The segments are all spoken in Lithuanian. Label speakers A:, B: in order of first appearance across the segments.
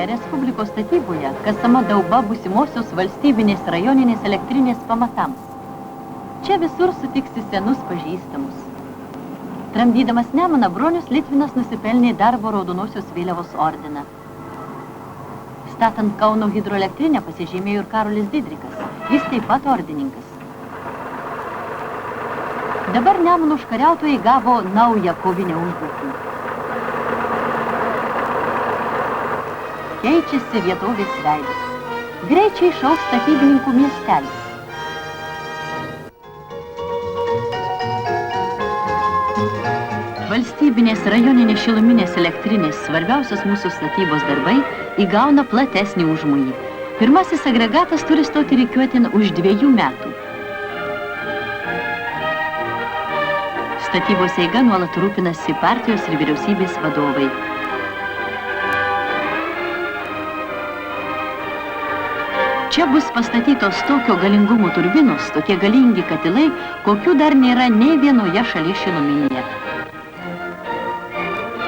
A: Respublikos statyboje kasama dauba būsimosios valstybinės rajoninės elektrinės pamatams. Čia visur sutiksi senus pažįstamus. Tramdydamas Nemuną, Bronius Litvinas nusipelnė darbo Raudonosios vėliavos ordiną. Statant Kauno hidroelektrinę pasižymėjo ir Karolis Didrikas. Jis taip pat ordininkas. Dabar Nemuno užkariautojai gavo naują kovinę užduotį. Keičiasi vietovės veidas. Greičiai išaugs statybininkų miestelis. Valstybinės rajoninės šiluminės elektrinės svarbiausios mūsų statybos darbai įgauna platesnį užmojį. Pirmasis agregatas turi stoti rikiuotin už 2 metų. Statybos eiga nuolat rūpinasi partijos ir vyriausybės vadovai. Čia bus pastatytos tokio galingumo turbinos, tokie galingi katilai, kokių dar nėra nei vienoje šalies šiluminėje.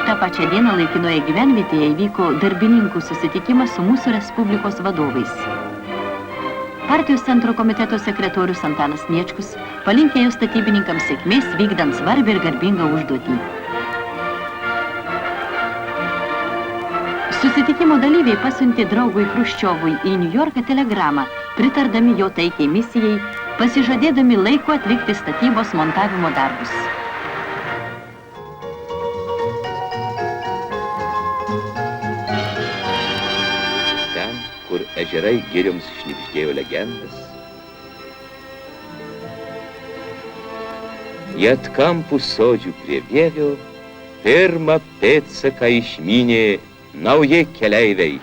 A: Ta pačia diena laikinoje gyvenvietėje įvyko darbininkų susitikimas su mūsų Respublikos vadovais. Partijos centro komiteto sekretorius Antanas Niečkus palinkėjo statybininkams sėkmės vykdant svarbią ir garbingą užduotį. Susitikimo dalyviai pasiuntė draugui Chruščiovui į Niujorką telegramą, pritardami jo taikiai misijai, pasižadėdami laiku atlikti statybos montavimo darbus.
B: Ten, kur ežerai girioms šnibždėjo legendas, į atkampų sodžių prie Vievio pirmą pėdsaką išmynė nauji keleiviai.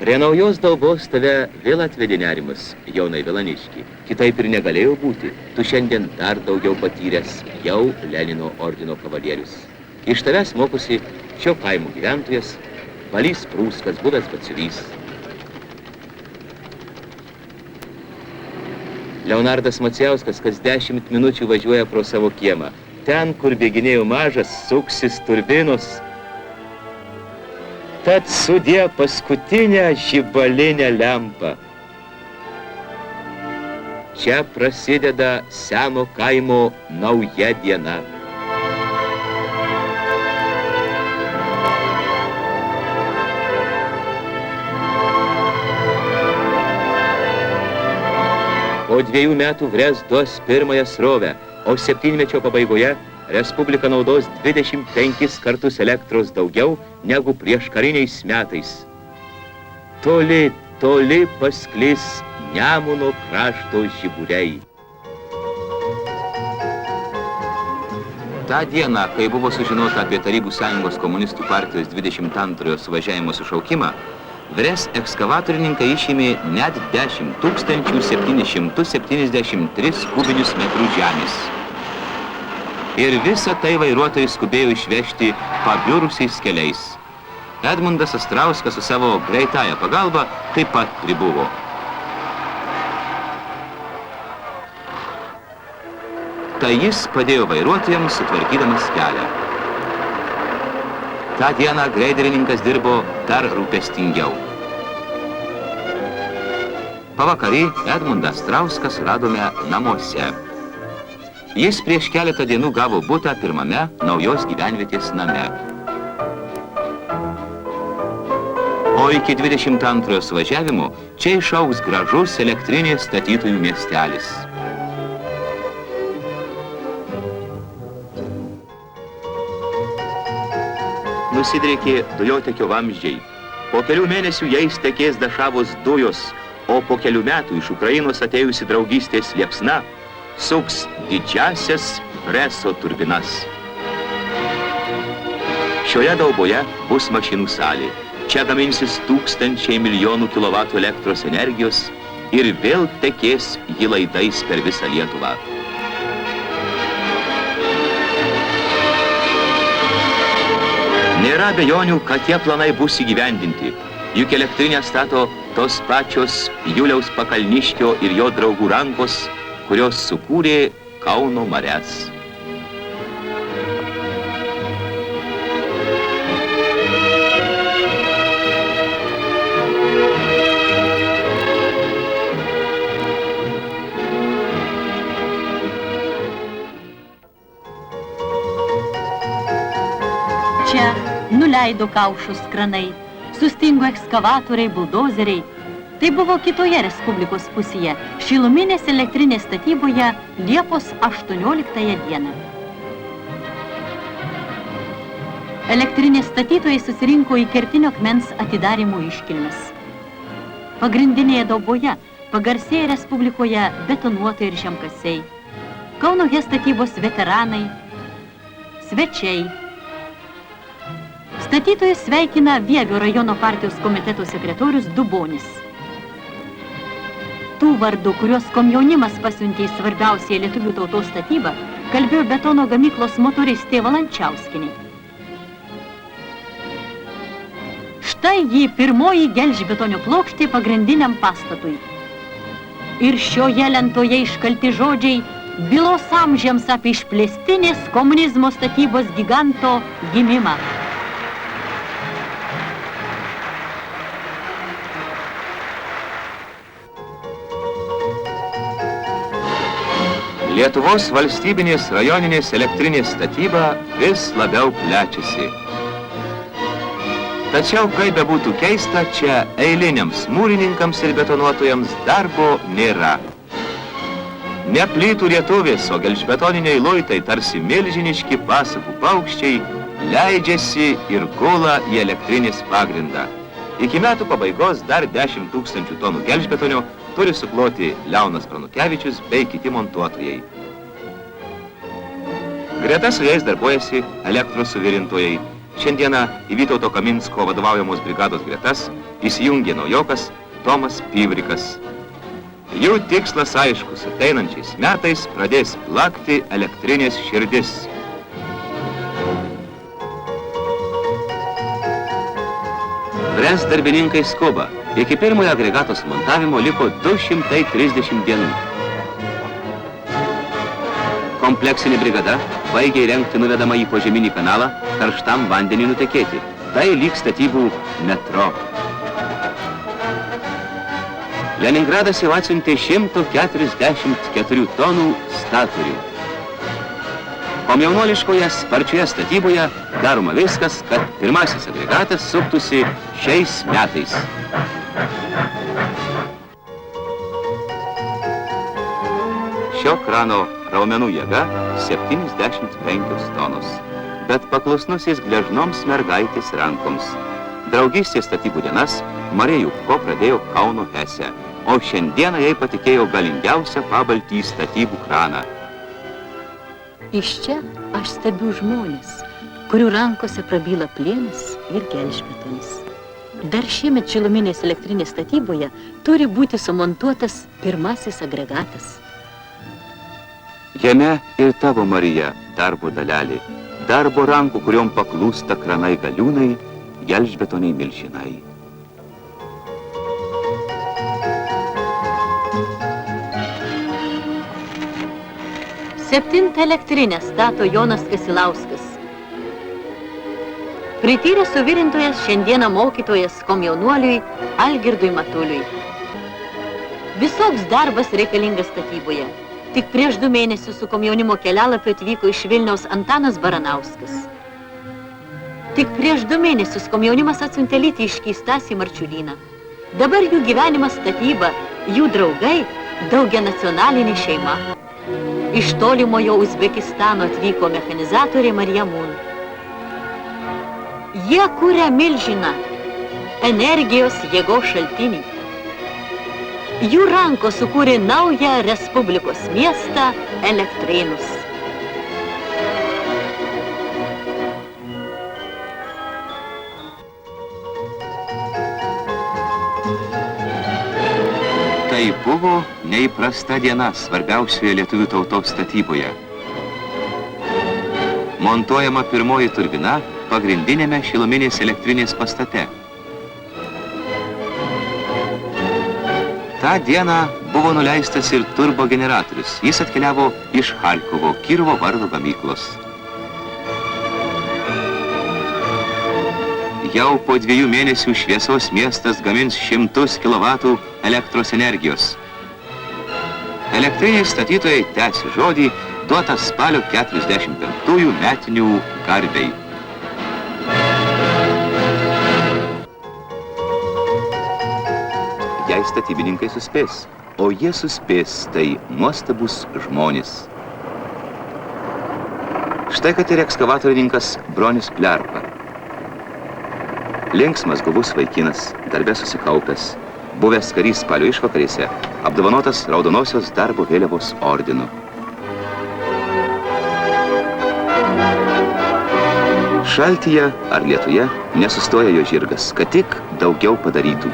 B: Prie naujos daubos tave vėl atvedė nerimas, jaunai Vilaniški. Kitaip ir negalėjo būti. Tu šiandien dar daugiau patyręs jau Lenino ordino kavalierius. Iš tavęs mokosi šio kaimo gyventojas, Balys Prūskas, buvęs batsiuvys. Leonardas Macijauskas kas 10 minučių važiuoja pro savo kiemą. Ten, kur bėginėjo mažas, suksis turbinos. Tad sudė paskutinę žibalinę lempą. Čia prasideda seno kaimo nauja diena. Po 2 metų Vres duos pirmąją srovę, o 7-mečio pabaigoje Respublika naudos 25 kartus elektros daugiau negu prieškariniais metais. Toli, toli pasklis Nemuno krašto žiburiai. Ta diena, kai buvo sužinota apie Tarybų Sąjungos komunistų partijos 22 suvažiavimo sušaukimą, Vres ekskavatorininkai išėmė net 10 773 kubinius metrų žemės. Ir visą tai vairuotojai skubėjo išvežti pabiurusiais keliais. Edmundas Astrauskas su savo greitąja pagalba taip pat pribuvo. Tai jis padėjo vairuotojams sutvarkydamas kelią. Ta diena greiderininkas dirbo dar rūpestingiau. Pavakarį Edmundą Astrauską radome namuose. Jis prieš keletą dienų gavo butą pirmame naujos gyvenvietės name. O iki 22 suvažiavimo čia išaugs gražus elektrinės statytojų miestelis. Nusidriekė dujotekio vamzdžiai. Po kelių mėnesių jais tekės Dašavos dujos, o po kelių metų iš Ukrainos atėjusi draugystės liepsna suks didžiasias preso turbinas. Šioje dauboje bus mašinų salė. Čia gaminsis tūkstančiai milijonų kilovatų elektros energijos ir vėl tekės ji laidais per visą Lietuvą. Nėra abejonių, kad tie planai bus įgyvendinti, juk elektrinę stato tos pačios Juliaus Pakalniškio ir jo draugų rankos, kurios sukūrė Kauno marias.
A: Čia nuleido kaušus kranai, sustingo ekskavatoriai, buldozeriai. Tai buvo kitoje Respublikos pusėje, šiluminės elektrinės statyboje Liepos 18 dieną. Elektrinės statytojai susirinko į kertinio akmens atidarymo iškilmes. Pagrindinėje dauboje pagarsėja Respublikoje betonuotojai ir žemkasiai, Kauno He statybos veteranai, svečiai. Statytojus sveikina Vievio rajono partijos komiteto sekretorius Dubonis. Tų vardų, kuriuos komjaunimas pasiuntė į svarbiausią lietuvių tautos statybą, kalbėjo betono gamyklos motoristė Valančiauskienė. Štai ji pirmoji gelžbetonio plokštė pagrindiniam pastatui. Ir šioje lentoje iškalti žodžiai bylos amžiams apie išplėstinės komunizmo statybos giganto gimimą.
B: Lietuvos valstybinės rajoninės elektrinės statyba vis labiau plečiasi. Tačiau, kaip bebūtų keista, čia eiliniams mūrininkams ir betonuotojams darbo nėra. Ne plytų rietuvės, o gelžbetoniniai luitai, tarsi milžiniški pasakų paukščiai, leidžiasi ir gula į elektrinės pagrindą. Iki metų pabaigos dar 10 000 tonų gelžbetonio turi sukloti Leonas Pranukevičius bei kiti montuotojai. Greta su jais darbuojasi elektros suvirintojai. Šiandieną į Vytauto Kaminsko vadovaujamos brigados gretas įsijungė naujokas Tomas Pivrikas. Jų tikslas aiškus, ateinančiais metais pradės plakti elektrinės širdis. Brest darbininkai skuba. Iki pirmojo agregato sumontavimo liko 230 dienų. Kompleksinė brigada baigė įrengti nuvedamą į požeminį kanalą karštam vandeniui nutekėti. Tai lyg statybų metro. Leningradas jau atsiuntė 144 tonų statorių. Komjaunuoliškoje sparčioje statyboje daroma viskas, kad pirmasis agregatas suktųsi šiais metais. Šio krano raumenų jėga 75 tonos, bet paklusnusis gležnoms mergaitės rankoms. Draugystės statybų dienas Marija Jupko pradėjo Kauno Hese, o šiandieną jai patikėjo galingiausią pabaltį statybų kraną.
A: Iš čia aš stebiu žmonės, kurių rankose prabyla plienas ir gelžbetonis. Dar šiemet šiluminės elektrinės statyboje turi būti sumontuotas pirmasis agregatas.
B: Jame ir tavo, Marija, darbo dalelė, darbo rankų, kuriom paklūsta kranai galiūnai, gelžbetoniai milžinai.
A: Septintą elektrinę stato Jonas Kasilauskas. Prityręs suvirintojas šiandieną mokytojas komjaunuoliui Algirdui Matuliui. Visoks darbas reikalingas statyboje. Tik prieš 2 mėnesius su komjaunimo kelialapiu atvyko iš Vilniaus Antanas Baranauskas. Tik prieš 2 mėnesius komjaunimas atsiuntė lytiškį Stasį Marčiulyną. Dabar jų gyvenimas statyba, jų draugai, daugianacionalinė šeima. Iš tolimojo Uzbekistano atvyko mechanizatorė Marija Mun. Jie kuria milžiną, energijos jėgos šaltinį. Jų rankos sukūrė naują Respublikos miestą Elektrėnus.
B: Tai Tai buvo neįprasta diena svarbiausioje lietuvių tautos statyboje. Montuojama pirmoji turbina pagrindinėme šiluminės elektrinės pastate. Ta diena buvo nuleistas ir turbogeneratorius. Jis atkeliavo iš Charkovo, Kirovo vardo gamyklos. Jau po 2 mėnesių šviesos miestas gamins 100 kW elektros energijos. Elektriniai statytojai tęsia žodį, duotą spalio 45 metinių garbei. Jei statybininkai suspės, o jie suspės, tai nuostabus žmonės. Štai kad ir ekskavatorininkas Bronius Plerpa. Linksmas guvus vaikinas, darbe susikaupęs, buvęs karys spalio išvakarėse, apdovanotas raudonosios darbo vėliavos ordinu. Šaltyje ar lietuje nesustoja jo žirgas, kad tik daugiau padarytų.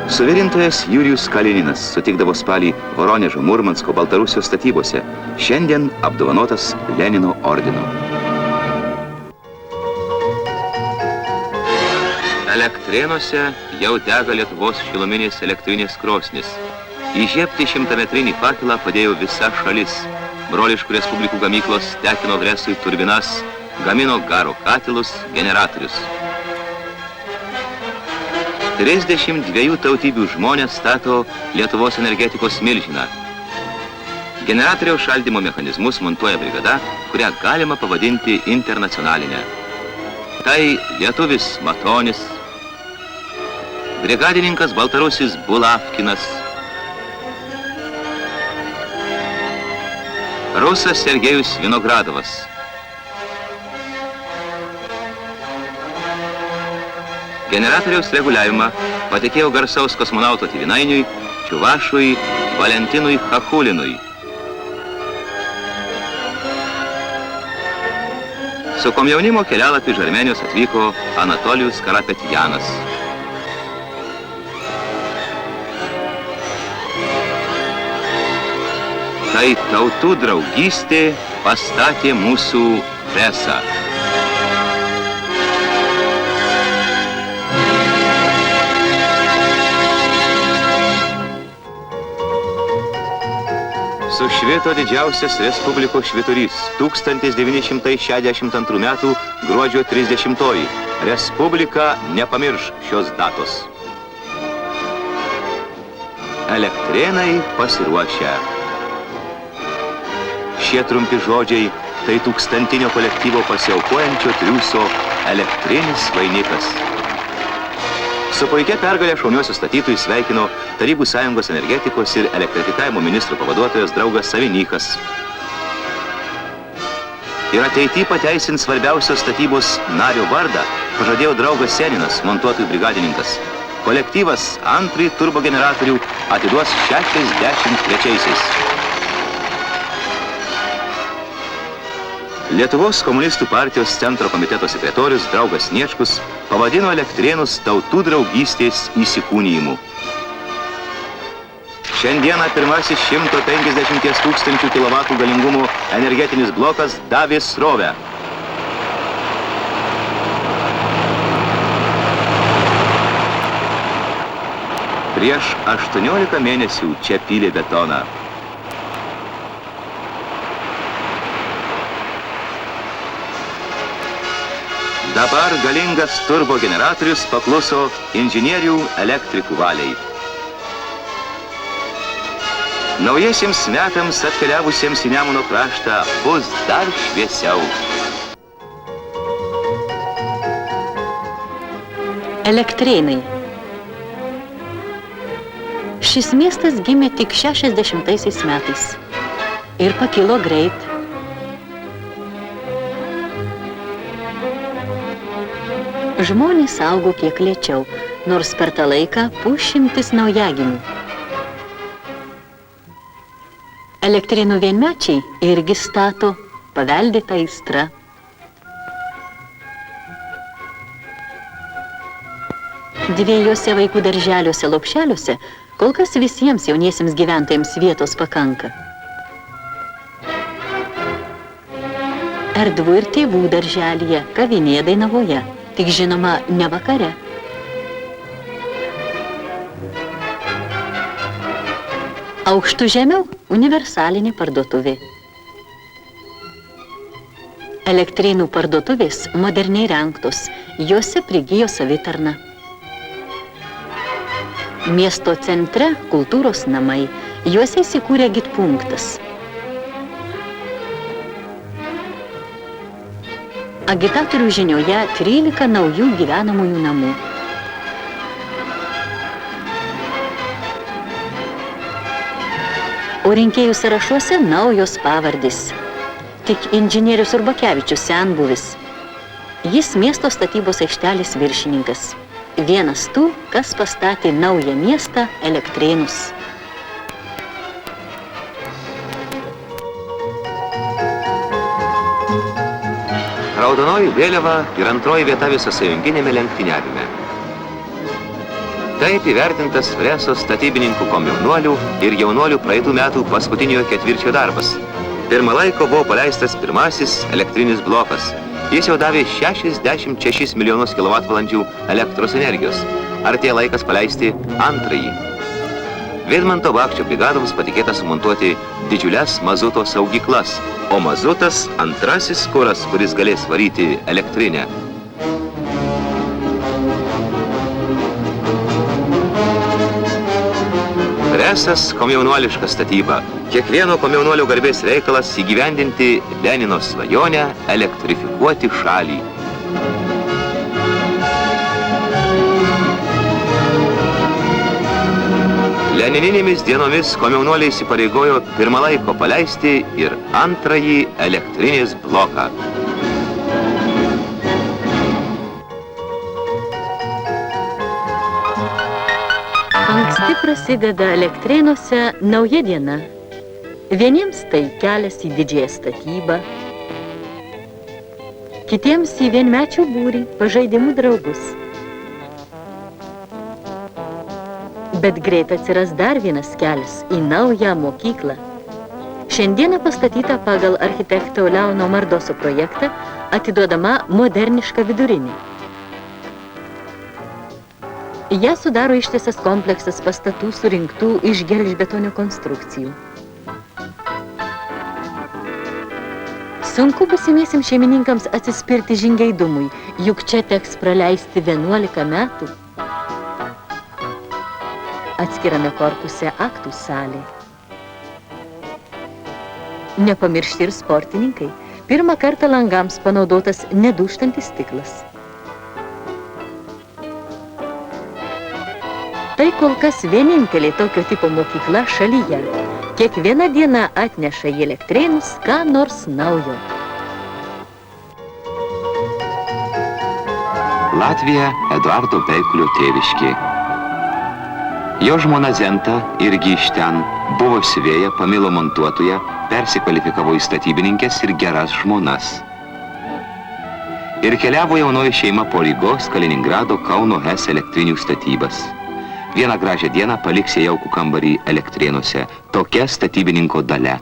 B: Suvirintojas Jurijus Kalininas sutikdavo spalį Voronežo, Murmansko, Baltarusijos statybose, šiandien apdovanotas Lenino ordinu. Elektrėnuose jau dega Lietuvos šiluminės elektrinės krosnis. Įžiebti 100-metrinį fakilą padėjo visa šalis. Broliškų respublikų gamyklos tekino Vresui turbinas, gamino garo katilus, generatorius. 32 tautybių žmonės stato Lietuvos energetikos milžiną. Generatoriaus šaldymo mechanizmus montuoja brigada, kurią galima pavadinti internacionalinę. Tai lietuvis Matonis, brigadininkas baltarusis Bulavkinas, rusas Sergejus Vinogradovas, generatoriaus reguliavimą patikėjo garsaus kosmonauto tėvynainiui čiuvašui Valentinui Chachulinui. Su komjaunimo kelialapį iš Armėnijos atvyko Anatolijus Karapetjanas. Tai tautų draugystė pastatė mūsų presą. Sušvito didžiausias Respublikos švyturys 1962 metų gruodžio 30-oji. Respublika nepamirš šios datos. Elektrėnai pasiruošę. Šie trumpi žodžiai tai tūkstantinio kolektyvo pasiaukojančio triūso elektrinis vainikas. Su puikia pergalė šauniuosius statytojus sveikino Tarybų Sąjungos energetikos ir elektrifikavimo ministro pavaduotojas draugas Savinykas. Ir ateity pateisint svarbiausios statybos nario vardą pažadėjo draugas Seninas, montuotojų brigadininkas. Kolektyvas antrąjį turbogeneratorių atiduos 63-aisiais. Lietuvos komunistų partijos centro komiteto sekretorius draugas Niečkus pavadino Elektrėnus tautų draugystės įsikūnijimu. Šiandieną pirmasis 150 000 kW galingumo energetinis blokas davė srovę. Prieš 18 mėnesių čia pylė betoną. Dabar galingas turbogeneratorius pakluso inžinierių elektrikų valiai. Naujiesiems metams atkeliavusiems į Nemuno kraštą bus dar šviesiau.
A: Elektrėnai. Šis miestas gimė tik 60 metais ir pakilo greit. Žmonės augo kiek lėčiau, nors per tą laiką pusšimtis naujagimių. Elektrėnų vienmečiai irgi stato paveldėtą aistrą. Dviejose vaikų darželiuose lopšeliuose kol kas visiems jauniesiems gyventojams vietos pakanka. Erdvų ir tėvų darželyje, kavinėje Dainavoje, tik žinoma ne vakare. Aukštų žemiau universalinė parduotuvė. Elektrėnų parduotuvės moderniai rengtos, juose prigijo savitarna. Miesto centre kultūros namai, juose įsikūrė gitpunktas. Agitatorių žinioje 13 naujų gyvenamųjų namų. O rinkėjų sąrašuose naujos pavardės. Tik inžinierius Urbakevičius senbuvis. Jis miesto statybos aikštelės viršininkas. Vienas tų, kas pastatė naują miestą Elektrėnus.
B: Raudonoji vėliava ir antroji vieta visasąjunginėme lenktyniavime. Taip įvertintas Fresos statybininkų komjaunuolių ir jaunuolių praeitų metų paskutiniojo ketvirčio darbas. Pirmą laiko buvo paleistas pirmasis elektrinis blokas. Jis jau davė 66 milijonus kilovatvalandžių elektros energijos. Artėja laikas paleisti antrąjį. Vidmanto Bakčio brigadoms patikėta sumontuoti didžiules mazuto saugyklas, o mazutas antrasis kuras, kuris galės varyti elektrinę. Fresas komjaunuoliška statyba. Kiekvieno komjaunuolio garbės reikalas įgyvendinti Lenino svajonę elektrifikuoti šalį. Lenininėmis dienomis komjaunuoliai įsipareigojo pirmą laiko paleisti ir antrąjį elektrinės bloką.
A: Anksti prasideda Elektrėnuose nauja diena. Vieniems tai kelias į didžiąją statybą, kitiems į vienmečių būrį, pažaidimų draugus. Bet greit atsiras dar vienas kelias į naują mokyklą. Šiandieną pastatyta pagal architekto Leono Mardoso projektą, atiduodama moderniška vidurinė. Ją sudaro ištisas kompleksas pastatų surinktų iš gelžbetonio konstrukcijų. Sunku busimiesiems šeimininkams atsispirti žingeidumui, juk čia teks praleisti 11 metų. Atskirame korpuse aktų salė. Nepamiršti ir sportininkai. Pirmą kartą langams panaudotas nedūžtantis stiklas. Tai kol kas vienintelė tokio tipo mokykla šalyje. Kiekviena diena atneša į Elektrėnus ką nors naujo.
B: Latvija Eduardo Beikulio tėviškė. Jo žmona Zenta irgi iš ten buvo siuvėja, pamilo montuotoja, persikvalifikavo į statybininkės ir geras žmonas. Ir keliavo jaunoji šeima po Rygos, Kaliningrado, Kauno, HES elektrinių statybas. Vieną gražią dieną paliks jie jaukų kambarį Elektrėnuose. Tokia statybininko dalia.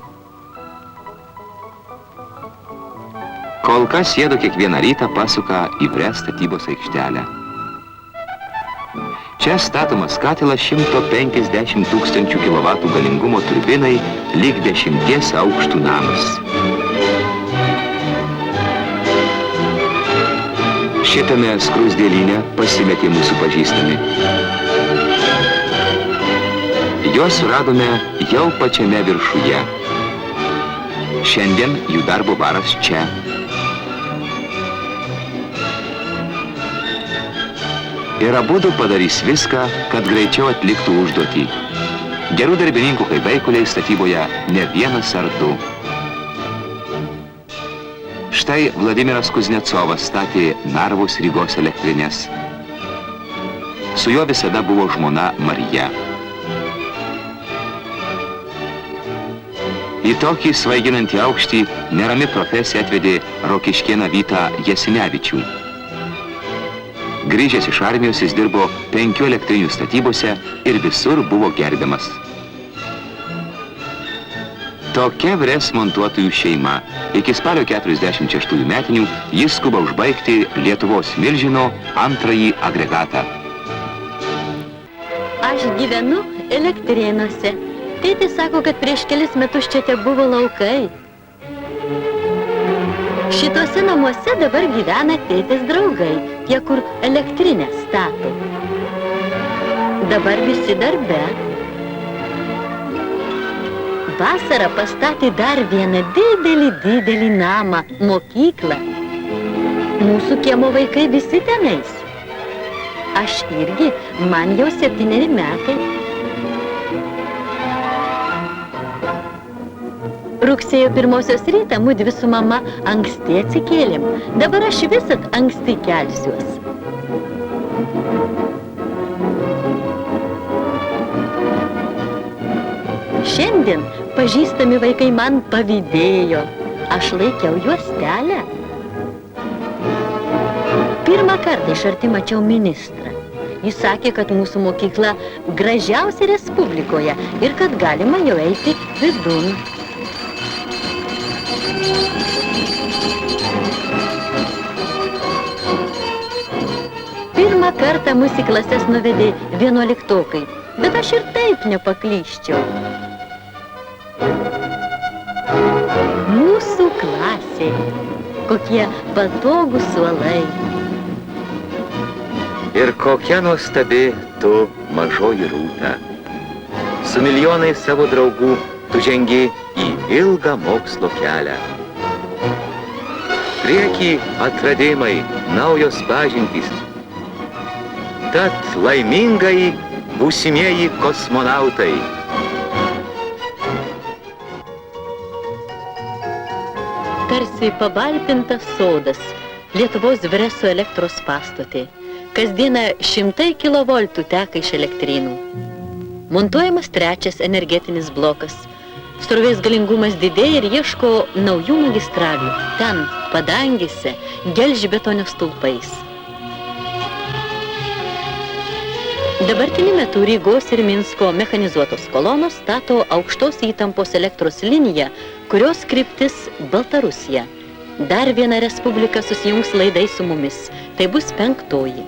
B: Kol kas jiedu kiekvieną rytą pasuka į Vres statybos aikštelę. Čia statomas katilas 150 000 kilovatų galingumo turbinai, lyg 10 aukštų namas. Šitame skruzdėlyne pasimetė mūsų pažįstami. Juos suradome jau pačiame viršuje. Šiandien jų darbo varas čia. Ir abudu padarys viską, kad greičiau atliktų užduotį. Gerų darbininkų kaip Beikuliai statyboje ne vienas ar du. Štai Vladimiras Kuznecovas statė Narvos Rygos elektrinės. Su juo visada buvo žmona Marija. Į tokį svaiginantį aukštį nerami profesija atvedė Rokiškėną Vytą Jasinevičių. Grįžęs iš armijos jis dirbo 5 elektrinių statybose ir visur buvo gerbiamas. Tokia Vres montuotojų šeima. Iki spalio 46 metinių jis skuba užbaigti Lietuvos milžino antrąjį agregatą.
A: Aš gyvenu Elektrėnuose. Tėtis sako, kad prieš kelis metus čia tebuvo laukai. Šituose namuose dabar gyvena tėtis draugai, tie, kur elektrinę stato. Dabar visi darbe. Vasarą pastatė dar vieną didelį namą, mokyklą. Mūsų kiemo vaikai visi tenais. Aš irgi, man jau 7 metai. Rugsėjo 1 rytą mudvi su mama anksti atsikėlėm. Dabar aš visad anksti kelsiuos. Šiandien pažįstami vaikai man pavydėjo. Aš laikiau juostelę. Pirmą kartą iš arti mačiau ministrą. Jis sakė, kad mūsų mokykla gražiausia Respublikoje ir kad galima jau eiti vidun. Pirmą kartą mus į klases nuvedė 11-okai, bet aš ir taip nepaklyščiau. Mūsų klasė, kokie patogūs suolai.
B: Ir kokia nuostabi tu, mažoji Rūta. Su milijonai savo draugų tu žengi į ilgą mokslo kelią. Prieky atradimai, naujos pažintys. Tad laimingai būsimieji kosmonautai.
A: Tarsi pabalpintas sodas, Lietuvos Vreso elektros pastotė. Kasdieną 100 kilovoltų teka iš elektrynų. Montuojamas 3 energetinis blokas. Srovės galingumas didėja ir ieško naujų magistralių. Ten, padangėse, gelžbetonio stulpais. Dabartiniu metu Rygos ir Minsko mechanizuotos kolonos stato aukštos įtampos elektros liniją, kurios kryptis Baltarusija. Dar viena respublika susijungs laidai su mumis. Tai bus 5-oji.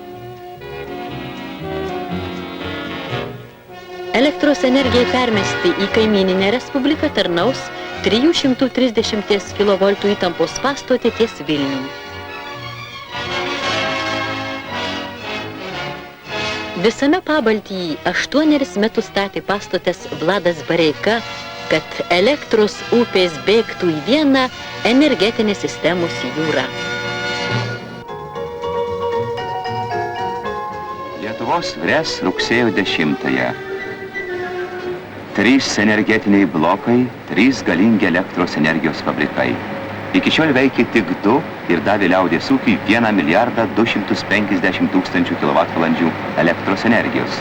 A: Elektros energijai permesti į kaimyninę respubliką tarnaus 330 kV įtampos pastotė ties Vilnium. Visame Pabaltyje 8 metus statė pastotės Vladas Bareika, kad elektros upės bėgtų į vieną energetinės sistemos jūrą.
B: Lietuvos Vres rugsėjo 10-ąją. 3 energetiniai blokai, 3 galingi elektros energijos fabrikai. Iki šiol veikia tik 2 ir davė liaudės ūkiui 1 milijardą 250 tūkstančių kilovatvalandžių elektros energijos.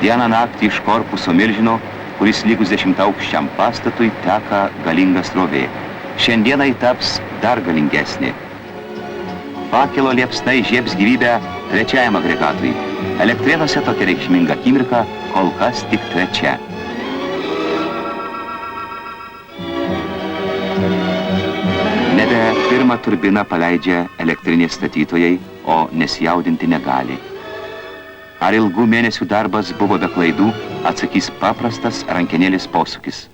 B: Dieną naktį iš korpuso milžino, kuris lygus 10-aukščiam pastatui, teka galinga srovė. Šiandieną taps dar galingesnė. Fakelo liepsnai žiebs gyvybę 3-ajam agregatui. Elektrėnuose tokia reikšminga akimirka kol kas tik 3. Nebe 1 turbiną paleidžia elektrinės statytojai, o nesijaudinti negali. Ar ilgų mėnesių darbas buvo be klaidų, atsakys paprastas rankenėlis posūkis.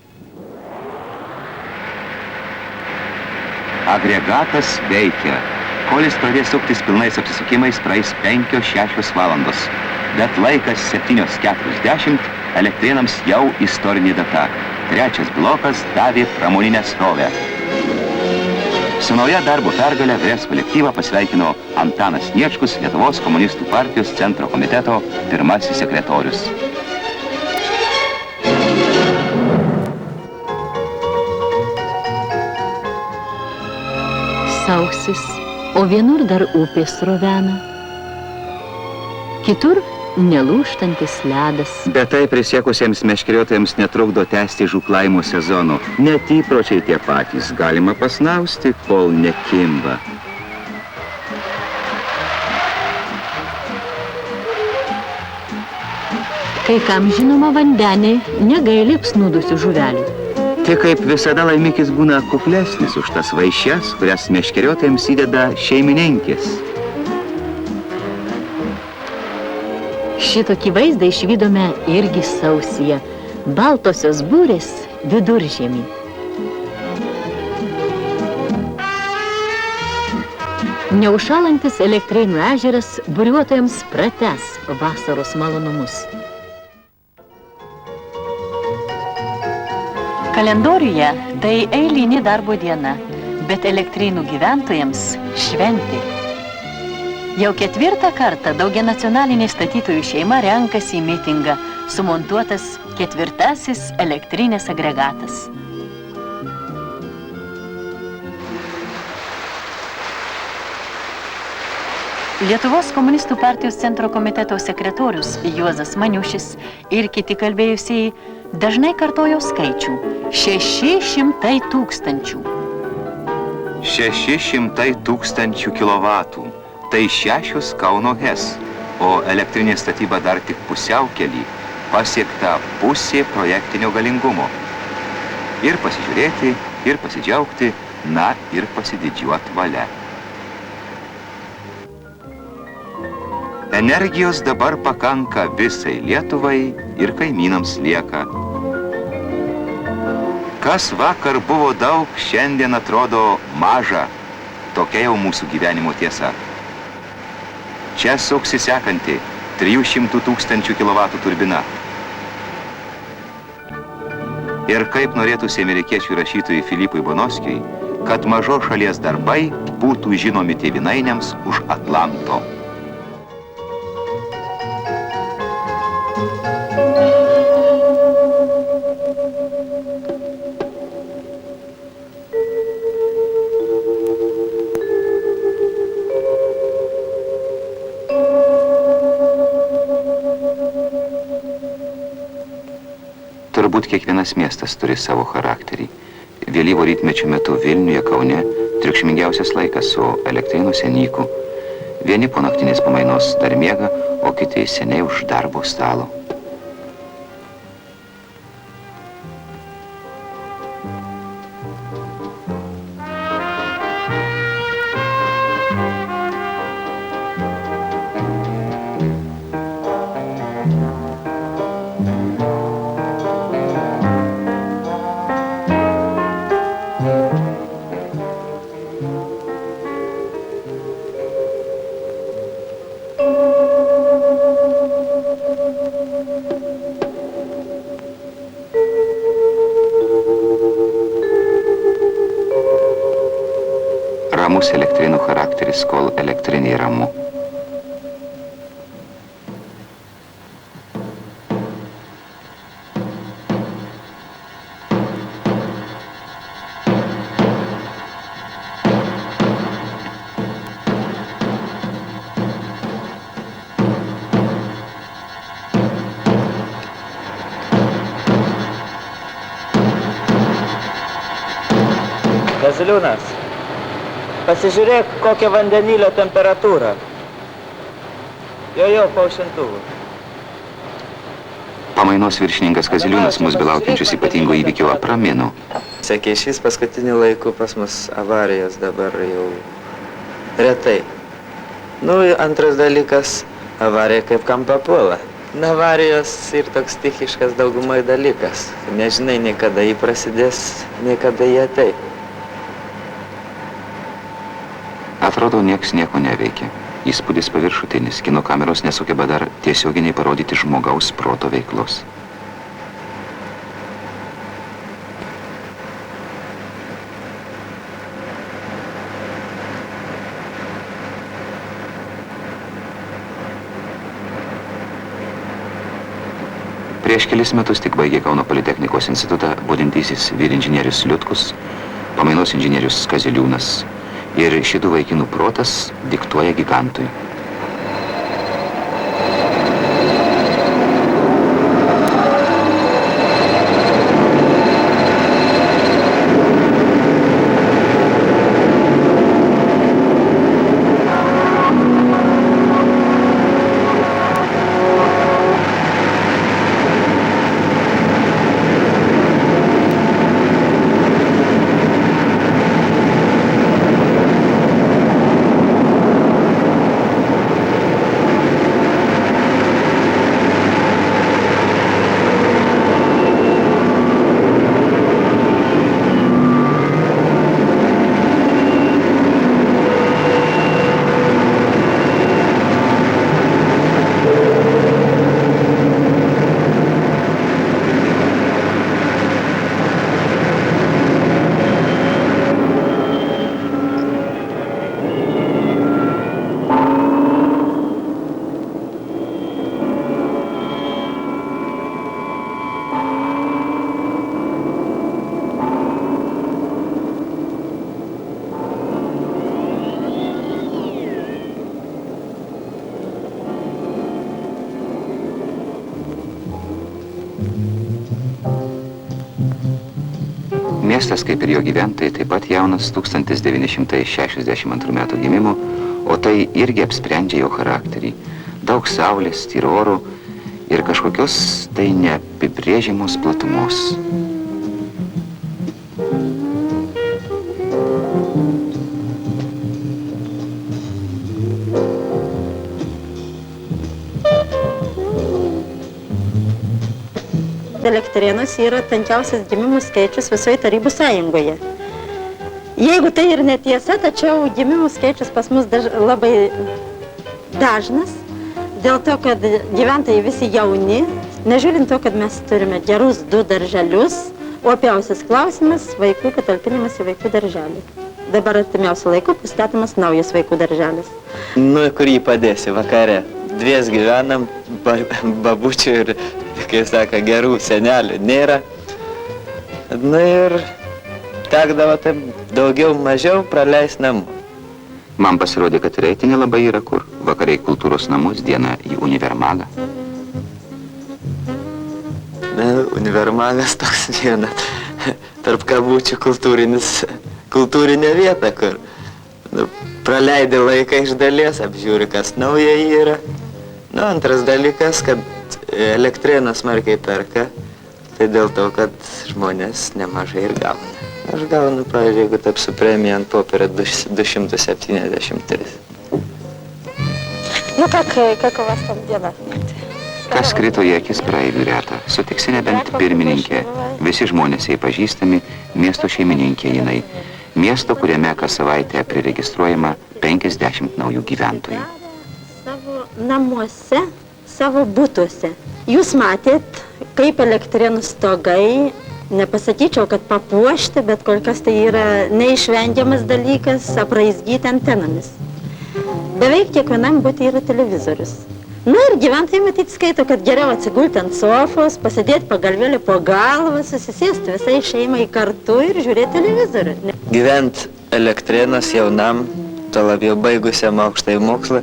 B: Agregatas veikia. Kol jis pradės suktis pilnais apsisukimais, praeis 5-6 valandos. Bet laikas 7:40, elektrėnams jau istorinė data. 3 blokas davė pramoninę srovę. Su nauja darbo pergalė Vres kolektyvą pasveikino Antanas Niečkus, Lietuvos komunistų partijos centro komiteto 1. sekretorius.
A: Sausis, o vienur dar upės srovena. Kitur nelūžtantis ledas.
B: Bet tai prisiekusiems meškeriotojams netrukdo tęsti žūklaimo sezono. Net įpročiai tie patys. Galima pasnausti, kol nekimba.
A: Kai kam žinoma vandenį negaili apsnūdusių žuvelių.
B: Tik kaip visada laimikis būna kuklesnis už tas vaišes, kurias meškeriotojams įdeda šeimininkės.
A: Šitokį vaizdą išvydome irgi sausyje. Baltosios būrės viduržiemį. Neužšalantis Elektrėnų ežeras buriuotojams pratęs vasaros malonumus. Kalendoriuje tai eilinė darbo diena, bet Elektrėnų gyventojams šventė. Jau 4. kartą daugianacionalinė statytojų šeima renkasi į mitingą, sumontuotas 4. elektrinės agregatas. Lietuvos komunistų partijos centro komiteto sekretorius Juozas Maniušis ir kiti kalbėjusieji dažnai kartojo skaičių – 600 tūkstančių.
B: 600 tūkstančių kilovatų. Tai 6 Kauno HES, o elektrinė statyba dar tik pusiaukelį, pasiekta pusė projektinio galingumo. Ir pasižiūrėti, ir pasidžiaugti, na ir pasididžiuot valia. Energijos dabar pakanka visai Lietuvai ir kaimynams lieka. Kas vakar buvo daug, šiandien atrodo maža. Tokia jau mūsų gyvenimo tiesa. Čia suksi sekanti 300 tūkstančių kilovatų turbina. Ir kaip norėtųsi amerikiečių rašytojui Filipui Bonoskiui, kad mažos šalies darbai būtų žinomi tėvynainiams už Atlanto. Turbūt kiekvienas miestas turi savo charakterį. Vėlyvo rytmečio metu Vilniuje, Kaune triukšmingiausias laikas, o Elektrėnuose nyku. Vieni po naktinės pamainos dar miega, o kiti seniai už darbo stalo. Ramus Elektrėnų charakteris, kol elektrinė ramu.
C: Kaziliūnas, pasižiūrėk, kokią vandenilio temperatūrą. Jo, po aušintuvų.
B: Pamainos viršininkas Kaziliūnas mus belaukiančius ypatingo įvykio apramino.
C: Sakė, šis paskutiniu laiku pas mus avarijos dabar jau retai. Nu, antras dalykas, avarija kaip kam papuola. Avarijos ir toks stichiškas daugumai dalykas. Nežinai, nei kada jį prasidės, nei kada jį atei.
B: Atrodo, nieks nieko neveikia. Įspūdis paviršutinis, kino kameros nesugeba dar tiesioginiai parodyti žmogaus proto veiklos. Prieš kelis metus tik baigė Kauno Politechnikos institutą budintysis vyrinžinierius Liutkus, pamainos inžinierius Kaziliūnas. Ir šitų vaikinų protas diktuoja gigantui.
D: Miestas, kaip ir jo gyventojai, taip pat jaunas 1962 metų gimimo, o tai irgi apsprendžia jo charakterį. Daug saulės, tyro oro ir kažkokios tai neapibrėžiamos platumos.
E: Elektrėnus yra tankiausias gimimų skaičius visoje Tarybų Sąjungoje. Jeigu tai ir netiesa, tačiau gimimų skaičius pas mus labai dažnas, dėl to, kad gyventojai visi jauni, nežiūrint to, kad mes turime gerus 2 darželius, opiausias klausimas - vaikų patalpinimas į vaikų darželį. Dabar artimiausiu laiku pastatomas naujas vaikų darželis.
C: Nu, kur jį padėsi vakare? Dvies gyvenam, babučių ir, kaip sako, gerų senelių nėra. Nu ir tekdavo taip daugiau mažiau praleis namų.
D: Man pasirodė, kad reitinė labai yra kur. Vakariai kultūros namus, dieną į univermagą.
C: Univermagas toks viena, tarp kabučių kultūrinė vieta, kur praleidai laiką iš dalies, apžiūri, kas nauja yra. Nu, antras dalykas, kad Elektrėnas smarkiai perka, tai dėl to, kad žmonės nemažai ir gauna. Aš gaunu, pavyzdžiui, jeigu taip su premija ant popierio 273.
E: Nu, как у вас там дела?
D: Kas krito į akis praeivių retą, sutiksi nebent pirmininkė, visi žmonės jai pažįstami, miesto šeimininkė jinai. Miesto, kuriame kas savaitę priregistruojama 50 naujų gyventojų.
E: Savo namuose, savo butuose. Jūs matėt, kaip Elektrėnų stogai, nepasakyčiau, kad papuošti, bet kol kas tai yra neišvengiamas dalykas, apraizgyti antenomis. Beveik kiekvienam butė yra televizorius. Na ir gyventojai matyt skaito, kad geriau atsigulti ant sofos, pasėdėti pagalvėlį po galvą, susisėsti visai šeimai kartu ir žiūrėti televizorių.
C: Gyvent Elektrėnas jaunam, to labiau baigusiam aukštąjį mokslą,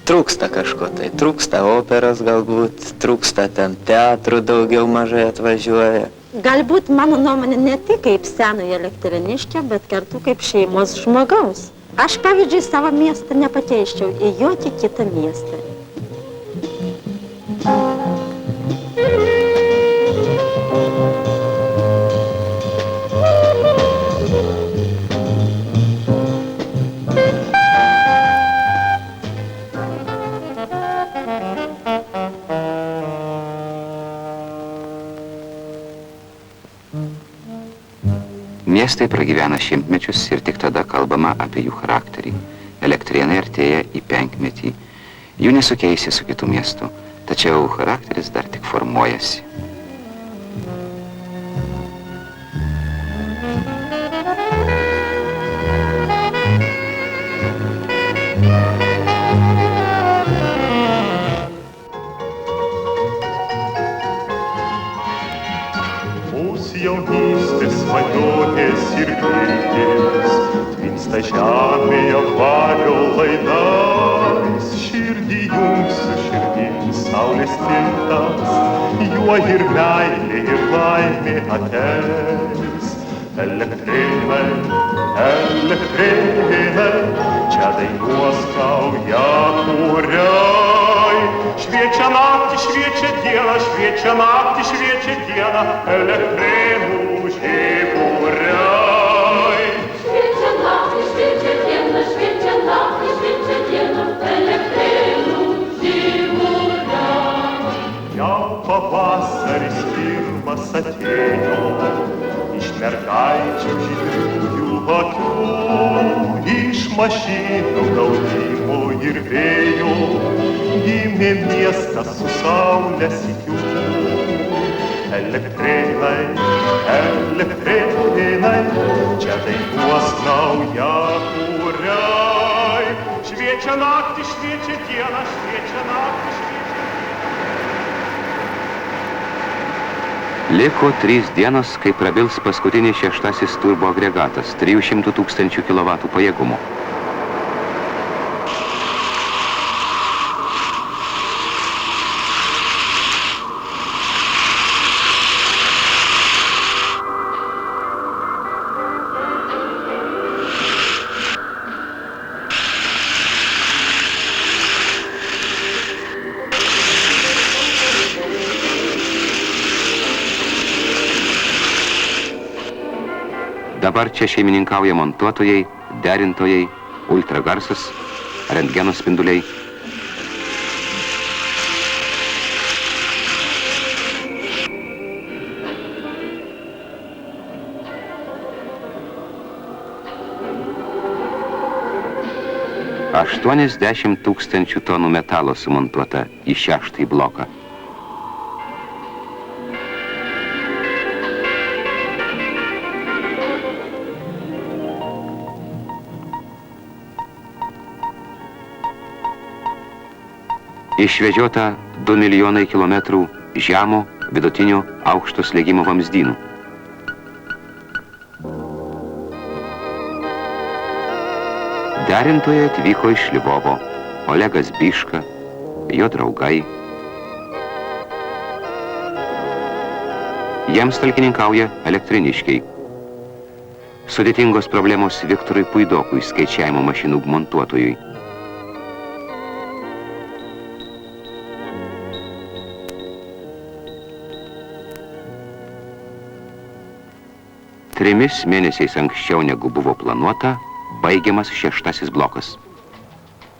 C: trūksta kažko tai. Trūksta operos galbūt, trūksta ten teatrų daugiau mažai atvažiuoja.
E: Galbūt mano nuomonė ne tik kaip senojo elektrėniškio, bet kartu kaip šeimos žmogaus. Aš, pavyzdžiui, savo miestą nepakeiščiau į jokį kitą miestą.
D: Miestai pragyvena šimtmečius ir tik tada kalbama apie jų charakterį. Elektrėnai artėja į 5-metį. Jų nesukeisi su kitų miestų, tačiau charakteris dar tik formuojasi.
F: Jaunystės svajonės ir viltys, tvinsta žemėje vario lainais, širdį jums su širdim saulės tiltas, juo ir meilė ir laimė ateis. Elektrėnai, elektrėnai, čia dainuos nauja kuriai. Šviečia naktį, šviečia dieną, šviečia naktį, šviečia dieną, Elektrėnų žiburiai.
G: Šviečia naktį, šviečia dieną, šviečia naktį, šviečia dieną, Elektrėnų žiburiai.
F: Jau pavasaris pirmas atėjo, iš mergaičių žydriųjų akių, iš mašinų gaudimo ir vėjo, gimė miestas su saulės sykiu. Elektrėnai, elektrėnai, čia dainuos nauja kuriai. Šviečia naktį, šviečia dieną, šviečia naktį, šviečia.
D: Liko 3 dienos, kai prabils paskutinis 6-asis turbo agregatas 300 000 kW pajėgumo. Dabar čia šeimininkauja montuotojai, derintojai, ultragarsas, rentgeno spinduliai. $80 000 tonų metalo sumontuota į 6 bloką. Išvežiota 2 milijonai kilometrų žemo, vidutinio, aukšto slėgimo vamzdynų. Derintojai atvyko iš Lvovo, Olegas Biška, jo draugai. Jiems talkininkauja elektriniškiai. Sudėtingos problemos Viktorui Puidokui, skaičiavimo mašinų montuotojui. Trimis mėnesiais anksčiau negu buvo planuota, baigiamas 6 blokas.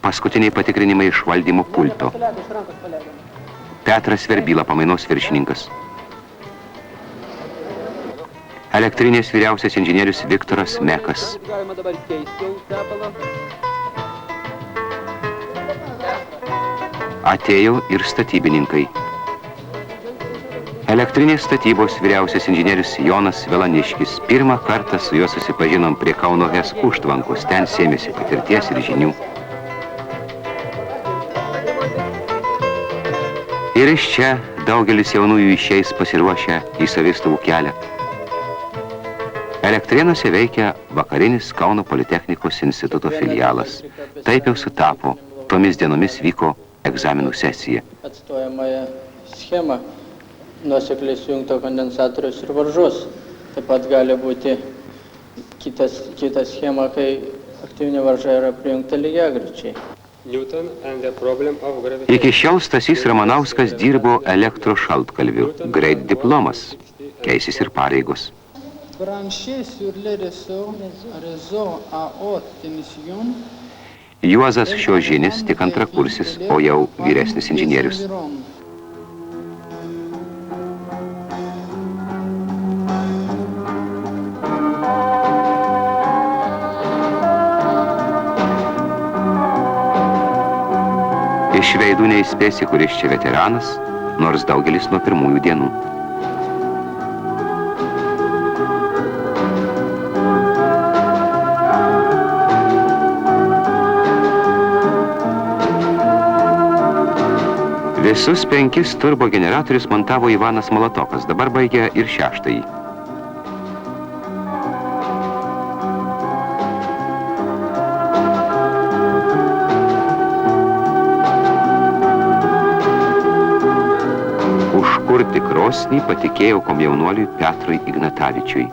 D: Paskutiniai patikrinimai iš valdymo pulto. Petras Verbyla, pamainos viršininkas. Elektrinės vyriausias inžinierius Viktoras Mekas. Atėjo ir statybininkai. Elektrinės statybos vyriausias inžinierius Jonas Velaniškis. Pirmą kartą su juo susipažinom prie Kauno HES užtvankos. Ten sėmėsi patirties ir žinių. Ir iš čia daugelis jaunųjų išeis pasiruošę į savistovų kelią. Elektrėnuose veikia vakarinis Kauno Politechnikos instituto filialas. Taip jau sutapo. Tomis dienomis vyko egzaminų sesija.
H: Atstojamąją schemą nuosekliai sujungto kondensatorius ir varžos. Taip pat gali būti kita schema, kai aktyvinė varža yra prijungta lygiagrečiai.
D: Iki šiol Stasys Ramanauskas dirbo elektrošaltkalviu. Greit diplomas. Keisis ir pareigos. Juozas Šiožinis, tik antrakursis, o jau vyresnis inžinierius. Iš veidų neįspėsi, kuris čia veteranas, nors daugelis nuo pirmųjų dienų. Visus 5 turbogeneratorius montavo Ivanas Molatokas, dabar baigia ir 6. Užkurti krosnį patikėjo komjaunuoliui Petrui Ignatavičiui.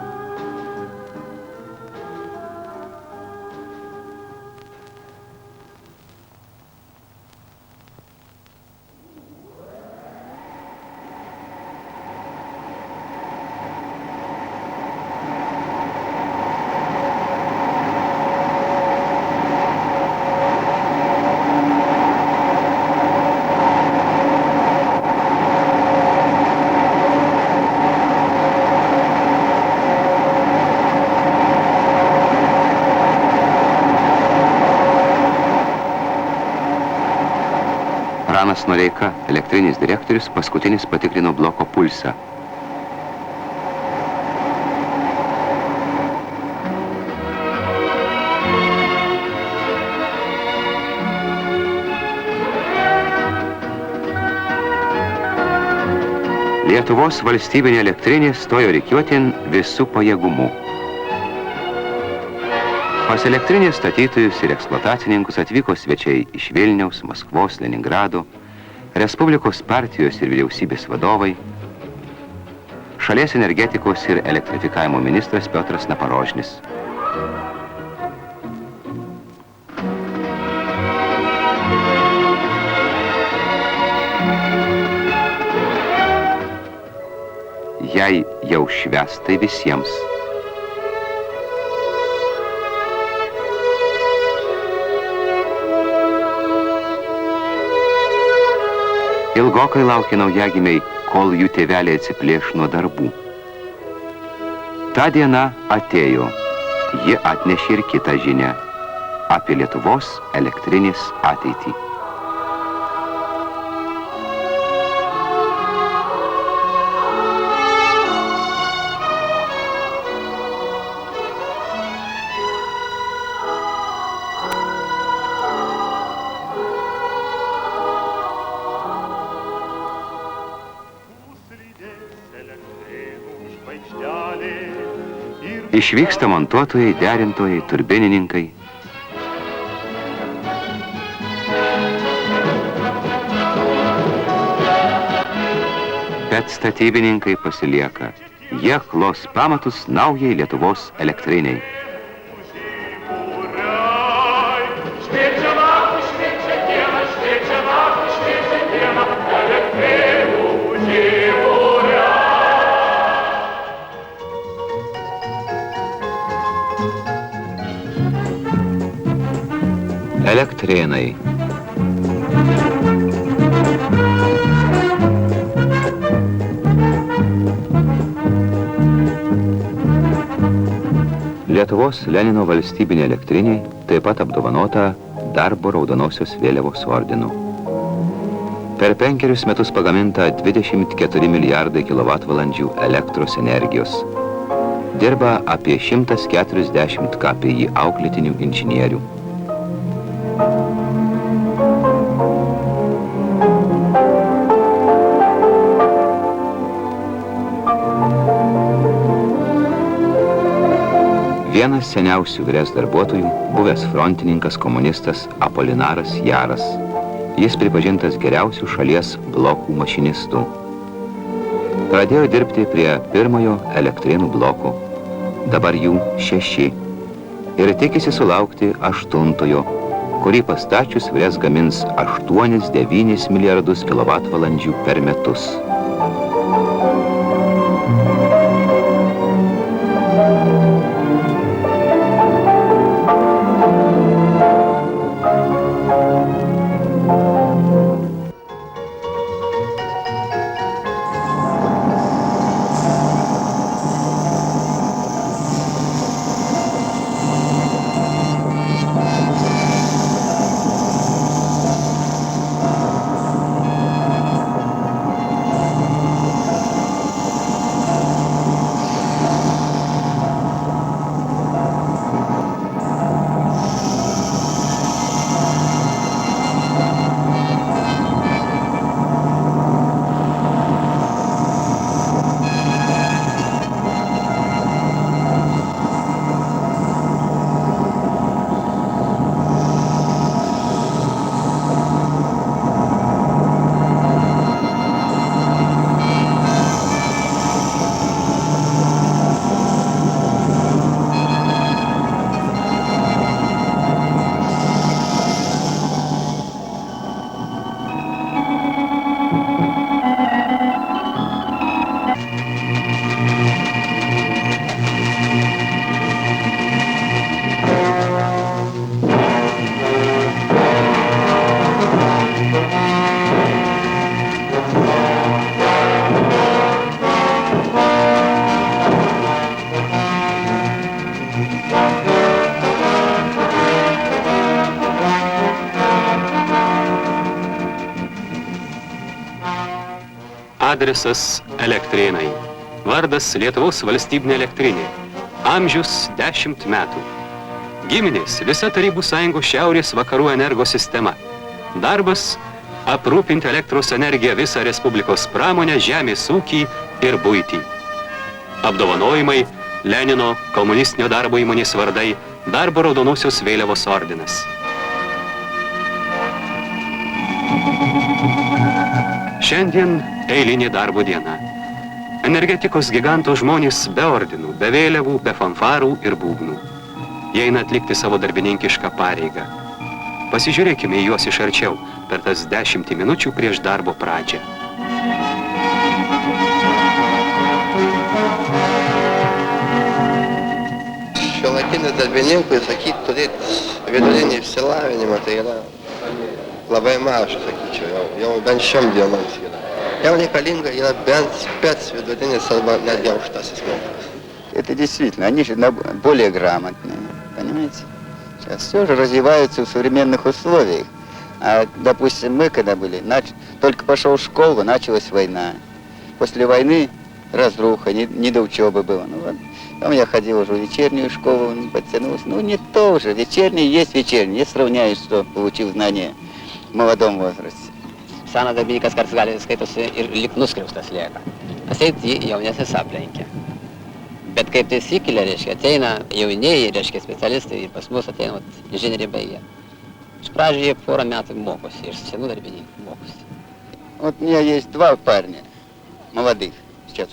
D: Pranas Noreika, elektrinis direktorius, paskutinis patikrino bloko pulsą. Lietuvos valstybinė elektrinė stojo rikiuotin visų pajėgumų. Pas elektrinės statytojus ir eksploatacininkus atvyko svečiai iš Vilniaus, Maskvos, Leningrado, Respublikos partijos ir vyriausybės vadovai, šalies energetikos ir elektrifikavimo ministras Piotras Naparožnis. Jei jau švęstai visiems. Ilgokai laukė naujagimiai, kol jų tėveliai atsiplėš nuo darbų. Ta diena atėjo. Ji atnešė ir kitą žinią apie Lietuvos elektrinės ateitį. Išvyksta montuotojai, derintojai, turbinininkai. Bet statybininkai pasilieka. Jie klos pamatus naujai Lietuvos elektriniai. Elektrėnai. Lietuvos Lenino valstybinė elektrinė taip pat apdovanota darbo raudonosios vėliavos ordinu. Per 5 metus pagaminta 24 milijardai kilovatvalandžių elektros energijos. Dirba apie 140 KPI auklėtinių inžinierių. Vienas seniausių Vres darbuotojų, buvęs frontininkas komunistas Apolinaras Jaras. Jis pripažintas geriausių šalies blokų mašinistų. Pradėjo dirbti prie pirmojo elektrėnų bloko, dabar jų 6, ir tikisi sulaukti 8-ojo, kurį pastačius Vres gamins 8-9 milijardus kilovatvalandžių per metus.
I: Adresas Elektrėnai. Vardas Lietuvos valstybinė elektrinė. Amžius 10 metų. Giminės visa Tarybų Sąjungos šiaurės vakarų energos sistema. Darbas aprūpinti elektros energiją visą Respublikos pramonę, žemės ūkį ir buitį. Apdovanojimai Lenino komunistinio darbo įmonės vardai, darbo raudonosios vėliavos ordinas. Šiandien eilinė darbo diena. Energetikos giganto žmonės be ordinų, be vėliavų, be fanfarų ir būgnų. Jie eina atlikti savo darbininkišką pareigą. Pasižiūrėkime į juos iš arčiau per tas 10 minučių prieš darbo pradžią.
J: Šiuolaikinis darbininkui, sakyt, turėti vidurinį išsilavinimą, tai yra labai maža, sakyčiau, jau bent šiom dienoms yra. Jau reikalinga yra bent spec vidutinis arba netgi aukštasis mokslas.
K: Это действительно, они же более грамотные, понимаете? Сейчас все же развивается в современных условиях. А, допустим, мы когда были, только пошел в школу, началась война. После войны разруха, не до учебы было. Ну, вот. Там я ходил уже в вечернюю школу, подтянулся. Ну, не то уже. Вечерний есть вечерний. Не сравняешь, что получил знания в молодом возрасте.
L: Senas darbininkas kartais gali skaitosi ir nuskriaustas lieka. Atseit jaunesnis aplenkia. Bet kaip taisyklė, reiškia, ateina jaunieji, reiškia, specialistai ir pas mus ateina inžinieriai baigę. Iš pradžių jie porą metų mokosi, iš senų darbininkų mokosi.
K: Вот у меня есть два парня, молодых, сейчас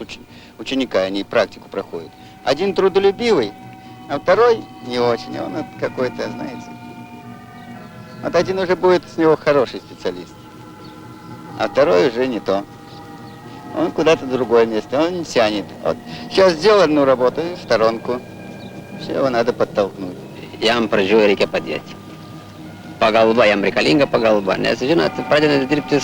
K: ученика, они практику проходят. Один трудолюбивый, а второй не очень, он какой-то, знаете. Вот один уже будет с него хороший специалист, а второй уже не то. Он куда-то в другое место, он не тянет. Вот. Сейчас сделал одну работу и в сторонку. Все, его надо подтолкнуть.
L: Jam pradžioje reikia padėti. Pagalba, jam reikalinga pagalba, nes, žinot, pradedant dirbti,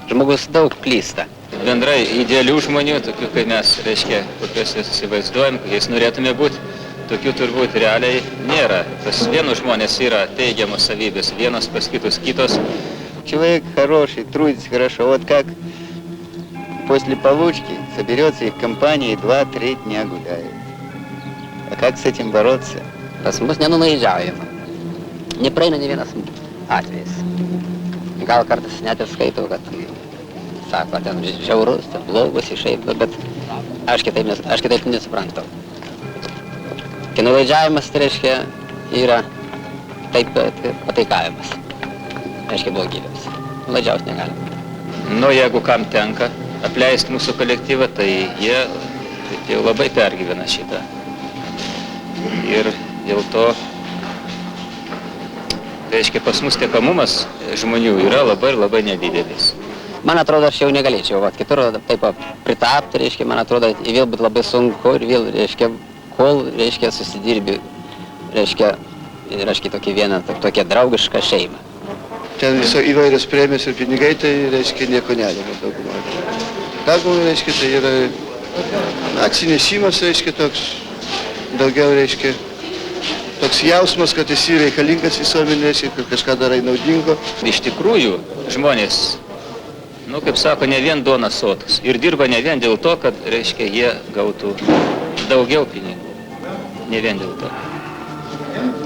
L: žmogus daug klysta.
M: Bendrai idealių žmonių, tokių, kaip mes, reiškia, kokios įsivaizduojam, kokiais norėtume būti, tokių turbūt realiai nėra. Pas vienus žmonės yra teigiamos savybės, vienos pas kitos.
K: Человек хороший, трудится хорошо, вот как после получки соберется их компания и 2-3 дня гуляет. А как с этим бороться?
L: Pas mus nenunaidžiaujama. Nepraeina ne vienas atvejis. Gal kartais net ir skaitau, kad sako, ten žiaurus, ten blogus išeitų, bet aš kitaip nesuprantu. Kai nuvaidžiavimas, tai reiškia, yra taip pataikavimas. Reiškia blogybėms. Nuvaidžiaus negalima.
M: Nu, jeigu kam tenka apleisti mūsų kolektyvą, tai jie jau labai pergyvena šitą. Ir dėl to, reiškia, pas mus tekamumas žmonių yra labai nedidelis.
L: Man atrodo, aš jau negalėčiau, kitur taip pritapti, reiškia, man atrodo, vėl būtų labai sunku ir vėl, reiškia, kol, reiškia, susidirbi, reiškia, tokį vieną, tokią draugišką šeimą.
J: Ten viso įvairios premijos ir pinigai, tai, reiškia, nieko nelėmė daugumą. Daugumą, reiškia, tai yra atsinesimas, reiškia, toks, daugiau, reiškia, toks jausmas, kad esi reikalingas visuomenės, kad kažką darai naudingo.
M: Iš tikrųjų, žmonės, kaip sako, ne vien duona sotus. Ir dirba ne vien dėl to, kad, reiškia, jie gautų daugiau pinigų. Ne vien dėl to.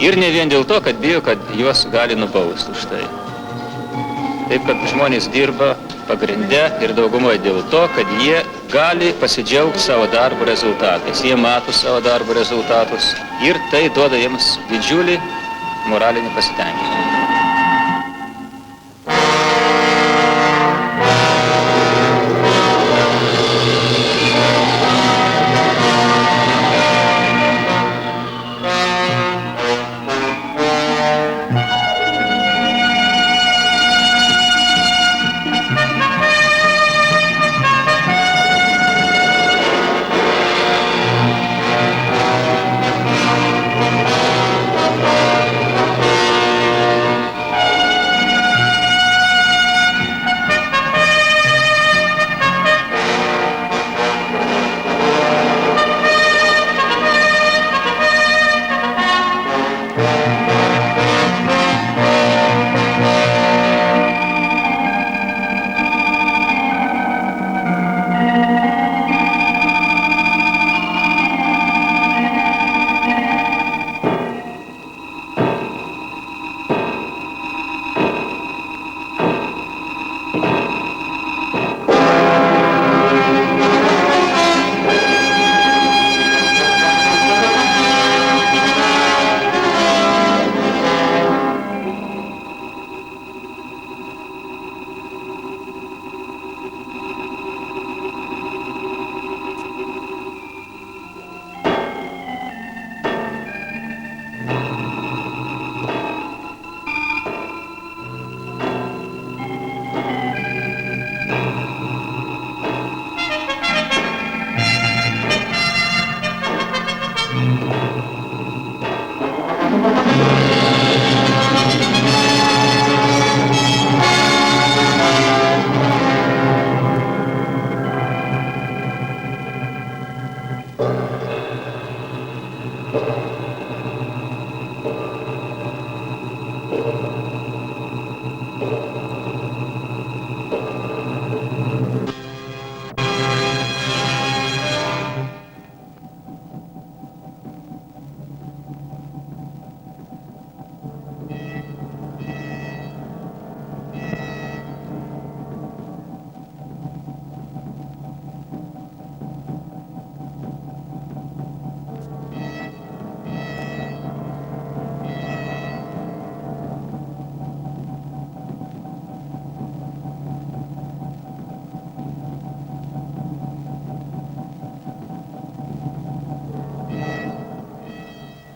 M: Ir ne vien dėl to, kad bijo, kad juos gali nubausti už tai. Taip, kad žmonės dirba pagrinde ir daugumoje dėl to, kad jie gali pasidžiaugti savo darbo rezultatais. Jie mato savo darbo rezultatus ir tai duoda jiems didžiulį moralinį pasitenkinimą.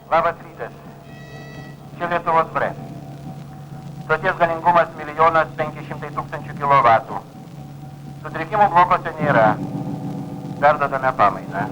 N: Labas rytas. Čia Lietuvos BRE. Stoties galingumas 1 500 000 kW. Sutrikimų blokose nėra. Perdodame pamainą.